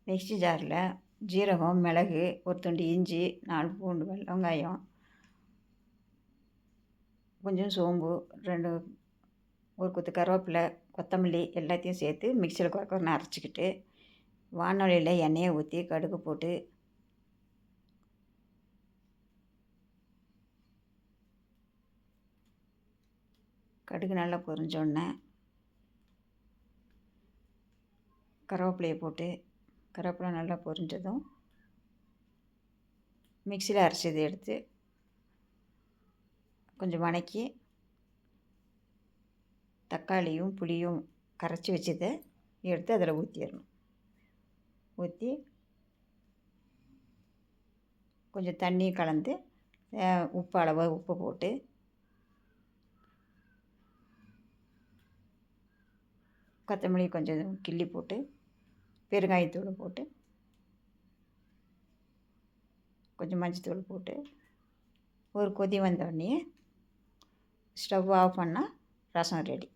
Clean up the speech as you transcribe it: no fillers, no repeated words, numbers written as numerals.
Mixie ஜாரில் ஜீரகம், மிளகு, ஒரு துண்டு இஞ்சி, 4 பூண்டு வெங்காயம், கொஞ்சம் சோம்பு, 2 ஒரு கொத்து கருவேப்பிலை, கொத்தமல்லி எல்லாத்தையும் சேர்த்து மிக்சியில் கொரகொரன்னு அரைச்சிக்கிட்டு, வானொலியில் எண்ணெயை ஊற்றி கடுகு போட்டு கடுகு நல்லா பொரிஞ்சோடனே கருவேப்பிலையை போட்டு கருவேப்பிலை நல்லா பொரிஞ்சதும் மிக்சியில் அரைச்சதை எடுத்து கொஞ்சம் வதக்கி தக்காளியும் புளியும் கரைச்சி வச்சதை எடுத்து அதில் ஊற்றிடணும். ஊற்றி கொஞ்சம் தண்ணி கலந்து உப்பு போட்டு கொத்தமல்லி கொஞ்சம் கிள்ளி போட்டு பெருங்காயத்தூள் போட்டு கொஞ்சம் மஞ்சத்தூள் போட்டு ஒரு கொதி வந்தோடனே ஸ்டவ் ஆஃப் பண்ணால் ரசம் ரெடி.